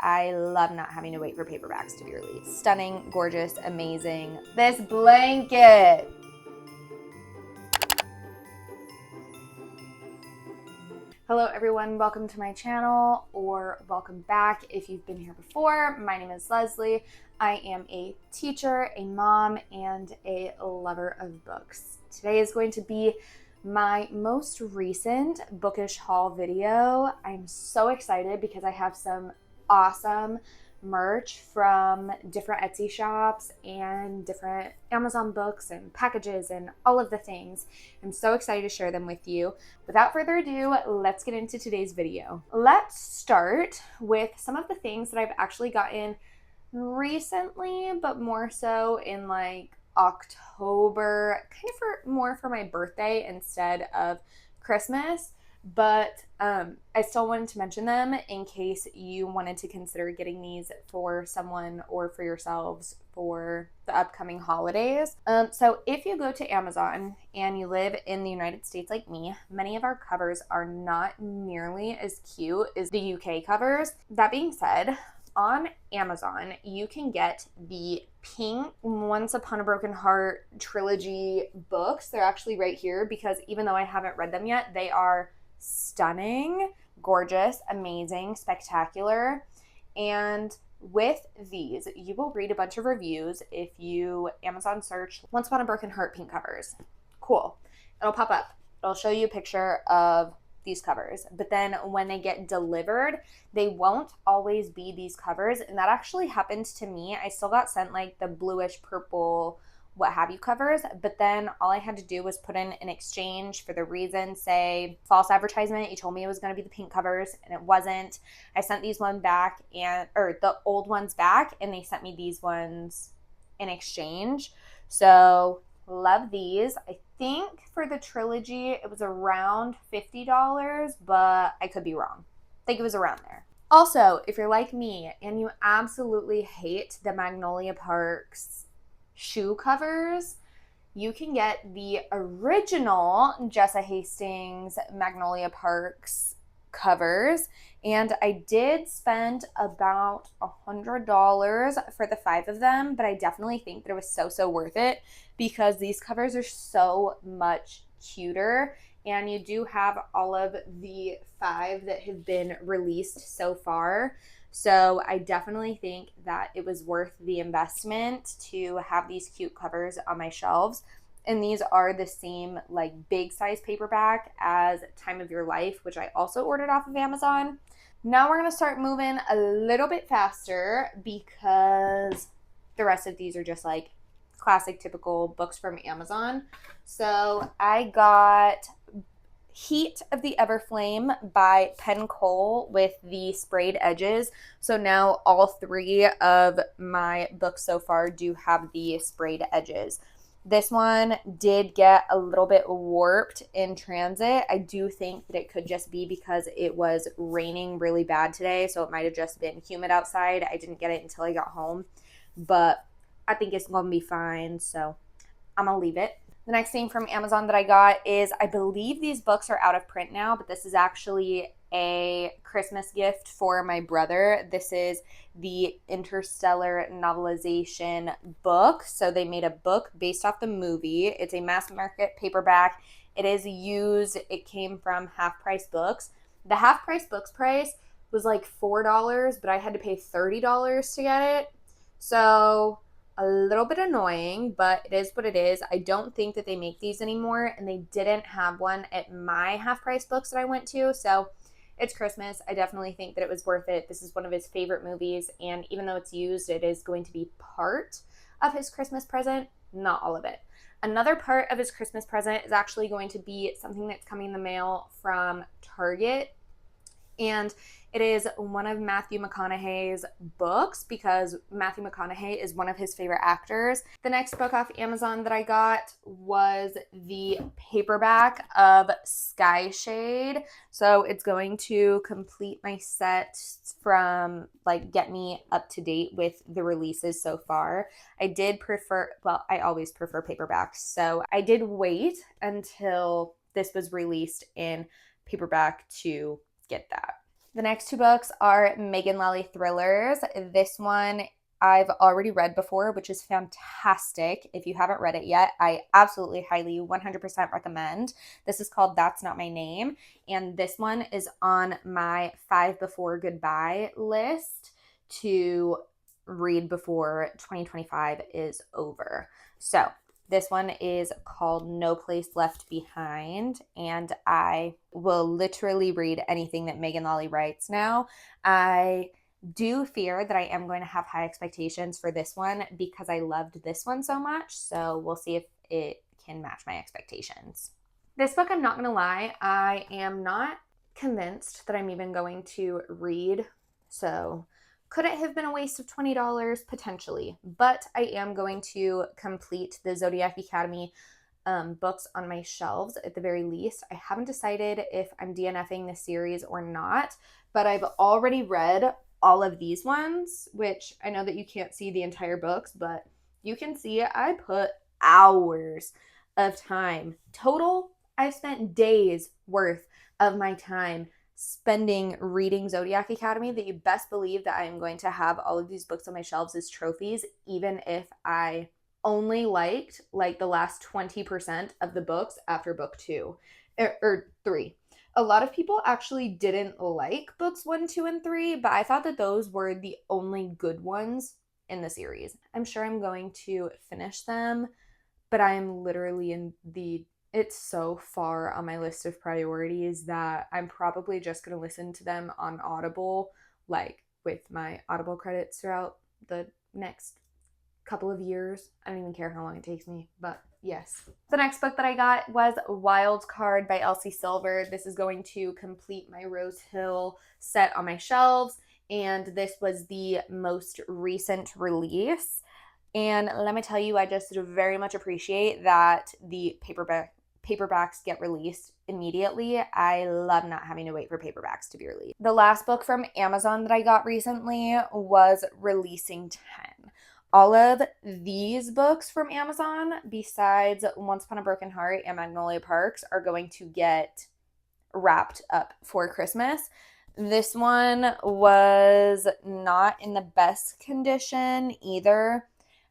I love not having to wait for paperbacks to be released. Stunning, gorgeous, amazing. This blanket. Hello everyone, welcome to my channel, or welcome back if you've been here before. My name is Leslie. I am a teacher, a mom, and a lover of books. Today is going to be my most recent bookish haul video. I'm so excited because I have some awesome merch from different Etsy shops and different Amazon books and packages and all of the things. I'm so excited to share them with you. Without further ado, let's get into today's video. Let's start with some of the things that I've actually gotten recently, but more so in like October, kind of more for my birthday instead of Christmas. But I still wanted to mention them in case you wanted to consider getting these for someone or for yourselves for the upcoming holidays. So if you go to Amazon and you live in the United States like me, many of our covers are not nearly as cute as the UK covers. That being said, on Amazon, you can get the pink Once Upon a Broken Heart trilogy books. They're actually right here because even though I haven't read them yet, they are stunning, gorgeous, amazing, spectacular. And with these, you will read a bunch of reviews if you Amazon search Once Upon a Broken Heart pink covers. Cool. It'll pop up. It'll show you a picture of these covers. But then when they get delivered, they won't always be these covers. And that actually happened to me. I still got sent like the bluish purple what have you covers, but then all I had to do was put in an exchange for the reason, say false advertisement. You told me it was going to be the pink covers and it wasn't. I sent these ones back or the old ones back, and they sent me these ones in exchange. So love these. I think for the trilogy it was around $50, but I could be wrong. I think it was around there. Also, if you're like me and you absolutely hate the Magnolia Parks shoe covers, you can get the original Jessa Hastings Magnolia Parks covers, and I did spend about $100 for the 5 of them, but I definitely think that it was so worth it because these covers are so much cuter, and you do have all of the 5 that have been released so far. So I definitely think that it was worth the investment to have these cute covers on my shelves. And these are the same like big size paperback as Time of Your Life, which I also ordered off of Amazon. Now we're going to start moving a little bit faster because the rest of these are just like classic typical books from Amazon. So I got Heat of the Everflame by Penn Cole with the sprayed edges. So now all 3 of my books so far do have the sprayed edges. This one did get a little bit warped in transit. I do think that it could just be because it was raining really bad today, so it might have just been humid outside. I didn't get it until I got home, but I think it's going to be fine, so I'm going to leave it. The next thing from Amazon that I got is, I believe these books are out of print now, but this is actually a Christmas gift for my brother. This is the Interstellar novelization book. So they made a book based off the movie. It's a mass market paperback. It is used. It came from Half Price Books. The Half Price Books price was like $4, but I had to pay $30 to get it. So a little bit annoying, but it is what it is. I don't think that they make these anymore, and they didn't have one at my Half Price Books that I went to, so it's Christmas. I definitely think that it was worth it. This is one of his favorite movies, and even though it's used, it is going to be part of his Christmas present, not all of it. Another part of his Christmas present is actually going to be something that's coming in the mail from Target, and it is one of Matthew McConaughey's books because Matthew McConaughey is one of his favorite actors. The next book off Amazon that I got was the paperback of Sky Shade. So it's going to complete my set from like get me up to date with the releases so far. I always prefer paperbacks. So I did wait until this was released in paperback to get that. The next two books are Megan Lally thrillers. This one I've already read before, which is fantastic. If you haven't read it yet, I absolutely highly 100% recommend. This is called That's Not My Name, and this one is on my 5 Before Goodbye list to read before 2025 is over. So this one is called No Place Left Behind, and I will literally read anything that Megan Lally writes now. I do fear that I am going to have high expectations for this one because I loved this one so much, so we'll see if it can match my expectations. This book, I'm not going to lie, I am not convinced that I'm even going to read, so could it have been a waste of $20? Potentially, but I am going to complete the Zodiac Academy books on my shelves at the very least. I haven't decided if I'm DNFing the series or not, but I've already read all of these ones, which I know that you can't see the entire books, but you can see I put hours of time. Total, I've spent days worth of my time spending reading Zodiac Academy that you best believe that I am going to have all of these books on my shelves as trophies, even if I only liked like the last 20% of the books after book 2 or 3. A lot of people actually didn't like books 1, 2, and 3, but I thought that those were the only good ones in the series. I'm sure I'm going to finish them, but I'm literally it's so far on my list of priorities that I'm probably just going to listen to them on Audible, like with my Audible credits throughout the next couple of years. I don't even care how long it takes me, but yes. The next book that I got was Wild Card by Elsie Silver. This is going to complete my Rose Hill set on my shelves, and this was the most recent release. And let me tell you, I just very much appreciate that the paperbacks get released immediately. I love not having to wait for paperbacks to be released. The last book from Amazon that I got recently was Releasing 10. All of these books from Amazon, besides Once Upon a Broken Heart and Magnolia Parks, are going to get wrapped up for Christmas. This one was not in the best condition either.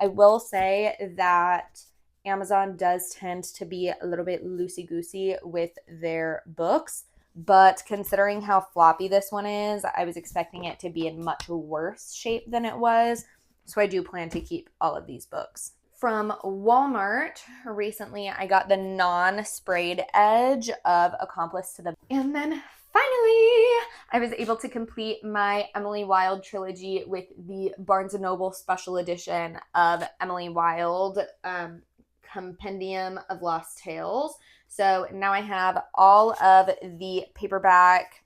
I will say that Amazon does tend to be a little bit loosey-goosey with their books, but considering how floppy this one is, I was expecting it to be in much worse shape than it was, so I do plan to keep all of these books. From Walmart, recently I got the non-sprayed edge of Accomplice to the... And then finally, I was able to complete my Emily Wilde trilogy with the Barnes & Noble special edition of Emily Wilde Compendium of Lost Tales. So now I have all of the paperback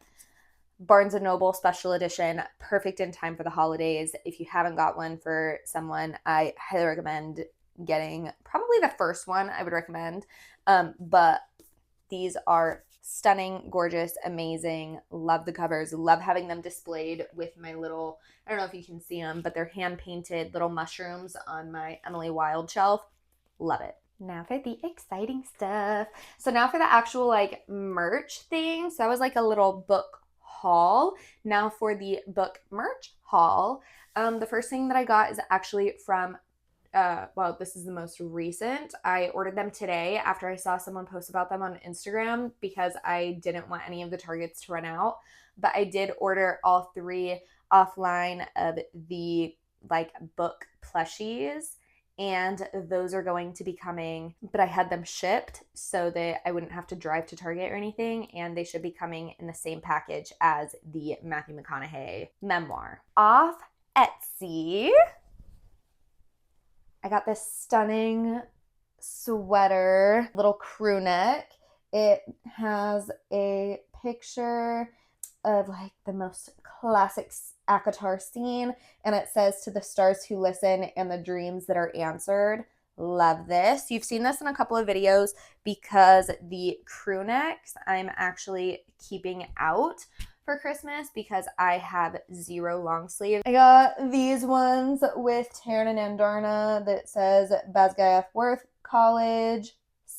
Barnes & Noble special edition, perfect in time for the holidays. If you haven't got one for someone, I highly recommend getting probably the first one I would recommend. But these are stunning, gorgeous, amazing. Love the covers. Love having them displayed with my little, I don't know if you can see them, but they're hand-painted little mushrooms on my Emily Wilde shelf. Love it. Now for the exciting stuff. So now for the actual like merch thing. So that was like a little book haul. Now for the book merch haul. The first thing that I got is actually from this is the most recent. I ordered them today after I saw someone post about them on Instagram because I didn't want any of the Targets to run out. But I did order all 3 offline of the like book plushies, and those are going to be coming, but I had them shipped so that I wouldn't have to drive to Target or anything, and they should be coming in the same package as the Matthew McConaughey memoir. Off Etsy, I got this stunning sweater, little crew neck. It has a picture of like the most classic ACOTAR scene, and it says, "To the stars who listen and the dreams that are answered." Love this. You've seen this in a couple of videos because the crew necks I'm actually keeping out for Christmas because I have 0 long sleeve. I got these ones with Taryn and Andarna that says Basgayath Worth College.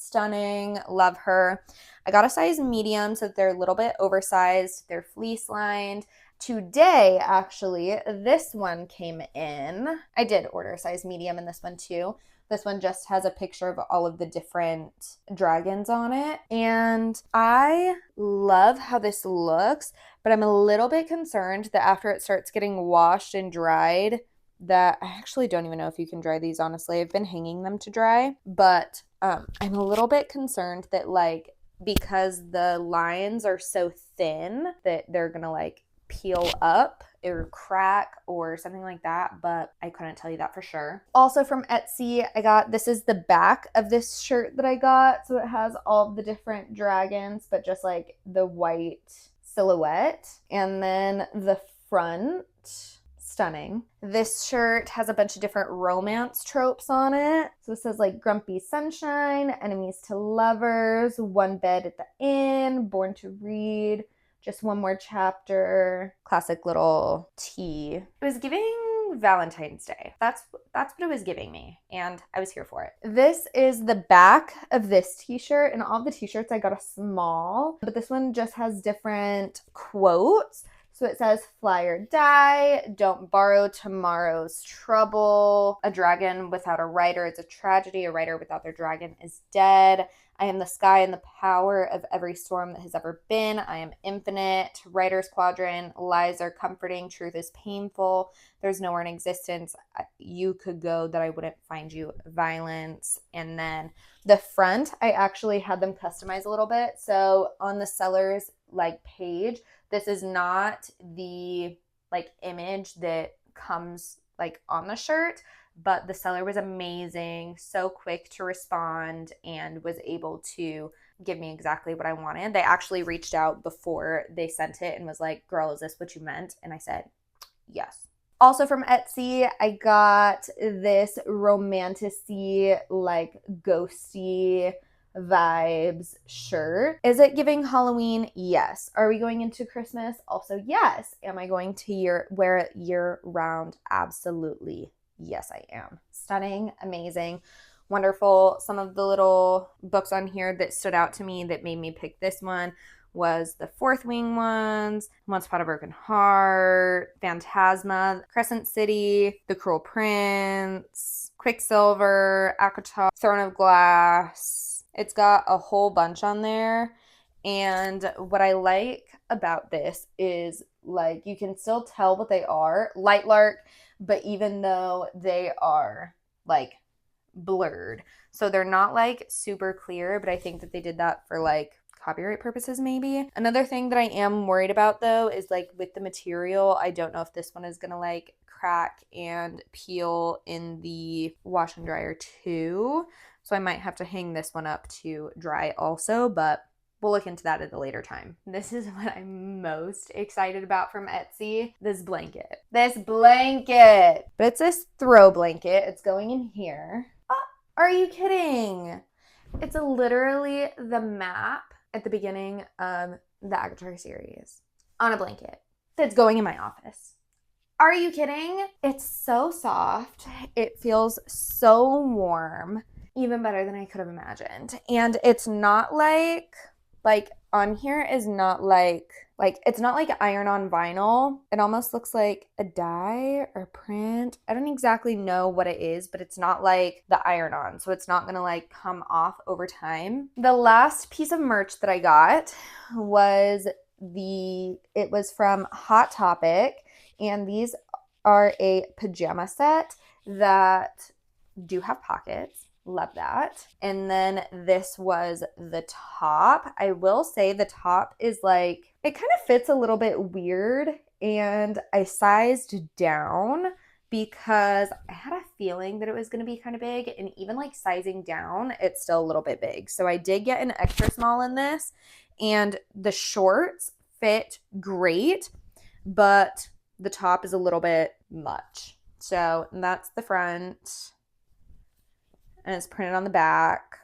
stunning. Love her. I got a size medium, so they're a little bit oversized. They're fleece lined. Today, actually, this one came in. I did order a size medium in this one too. This one just has a picture of all of the different dragons on it. And I love how this looks, but I'm a little bit concerned that after it starts getting washed and dried, that I actually don't even know if you can dry these, honestly. I've been hanging them to dry, but I'm a little bit concerned that, like, because the lines are so thin that they're gonna like peel up or crack or something like that, but I couldn't tell you that for sure. Also from Etsy, this is the back of this shirt that I got. So it has all the different dragons, but just like the white silhouette. And then the front, stunning. This shirt has a bunch of different romance tropes on it. So it says like grumpy sunshine, enemies to lovers, one bed at the inn, born to read, just one more chapter, classic little tea. It was giving Valentine's Day. That's what it was giving me, and I was here for it. This is the back of this t-shirt, and all the t-shirts I got a small, but this one just has different quotes. So it says, fly or die, don't borrow tomorrow's trouble, a dragon without a rider is a tragedy, a rider without their dragon is dead, I am the sky and the power of every storm that has ever been, I am infinite, writer's quadrant, lies are comforting, truth is painful, there's nowhere in existence you could go that I wouldn't find you, violence. And then the front, I actually had them customize a little bit. So on the seller's like page, this is not the like image that comes like on the shirt, but the seller was amazing, so quick to respond, and was able to give me exactly what I wanted. They actually reached out before they sent it and was like, girl, is this what you meant? And I said, yes. Also from Etsy, I got this romantic-y, like ghosty vibes shirt. Is it giving Halloween? Yes. Are we going into Christmas? Also, yes. Am I going to wear it year round? Absolutely. Yes, I am. Stunning, amazing, wonderful. Some of the little books on here that stood out to me that made me pick this one was the Fourth Wing ones, Once Upon a Broken Heart, Phantasma, Crescent City, The Cruel Prince, Quicksilver, ACOTAR, Throne of Glass. It's got a whole bunch on there. And what I like about this is, like, you can still tell what they are. Light Lark, but even though they are like blurred, so they're not like super clear, but I think that they did that for like copyright purposes maybe. Another thing that I am worried about though is like with the material, I don't know if this one is gonna like crack and peel in the wash and dryer too, so I might have to hang this one up to dry also, but we'll look into that at a later time. This is what I'm most excited about from Etsy. This blanket. But it's this throw blanket. It's going in here. Oh, are you kidding? It's literally the map at the beginning of the ACOTAR series on a blanket that's going in my office. Are you kidding? It's so soft. It feels so warm. Even better than I could have imagined. And it's not like on here is not like it's not like iron-on vinyl. It almost looks like a dye or print. I don't exactly know what it is, but it's not like the iron-on, so it's not gonna like come off over time. The last piece of merch that I got was it was from Hot Topic, and these are a pajama set that do have pockets. Love that. And then this was the top. I will say the top is like, it kind of fits a little bit weird, and I sized down because I had a feeling that it was going to be kind of big, and even like sizing down, it's still a little bit big. So I did get an extra small in this, and the shorts fit great, but the top is a little bit much. So that's the front. And it's printed on the back.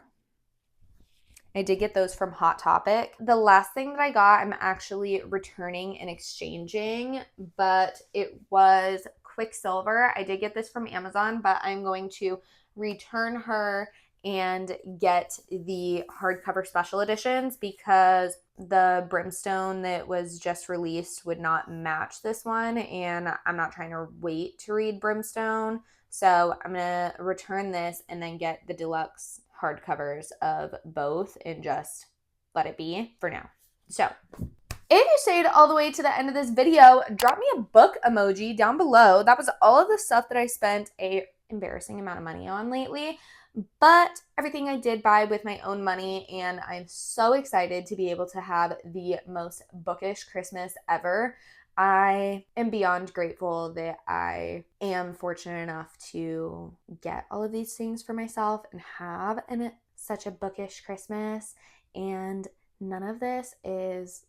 I did get those from Hot Topic. The last thing that I got, I'm actually returning and exchanging, but it was Quicksilver. I did get this from Amazon, but I'm going to return her and get the hardcover special editions because the Brimstone that was just released would not match this one, and I'm not trying to wait to read Brimstone. So I'm going to return this and then get the deluxe hardcovers of both and just let it be for now. So if you stayed all the way to the end of this video, drop me a book emoji down below. That was all of the stuff that I spent a embarrassing amount of money on lately, but everything I did buy with my own money, and I'm so excited to be able to have the most bookish Christmas ever. I am beyond grateful that I am fortunate enough to get all of these things for myself and have such a bookish Christmas, and none of this is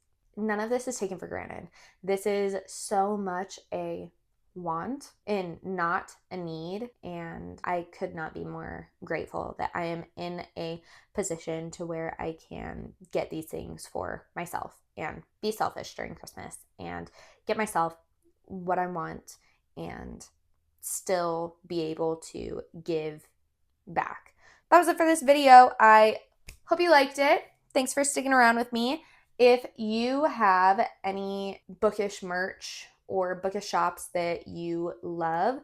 taken for granted. This is so much a want and not a need, and I could not be more grateful that I am in a position to where I can get these things for myself and be selfish during Christmas and get myself what I want and still be able to give back. That was it for this video. I hope you liked it. Thanks for sticking around with me. If you have any bookish merch or bookish shops that you love,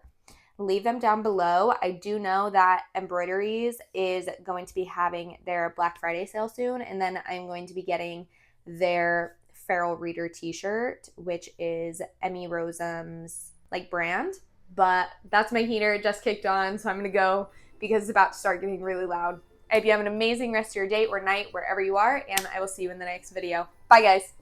leave them down below. I do know that Embroideries is going to be having their Black Friday sale soon, and then I'm going to be getting their Feral Reader t-shirt, which is Emmy Rosam's brand. But that's my heater. It just kicked on, so I'm going to go because it's about to start getting really loud. I hope you have an amazing rest of your day or night wherever you are, and I will see you in the next video. Bye, guys.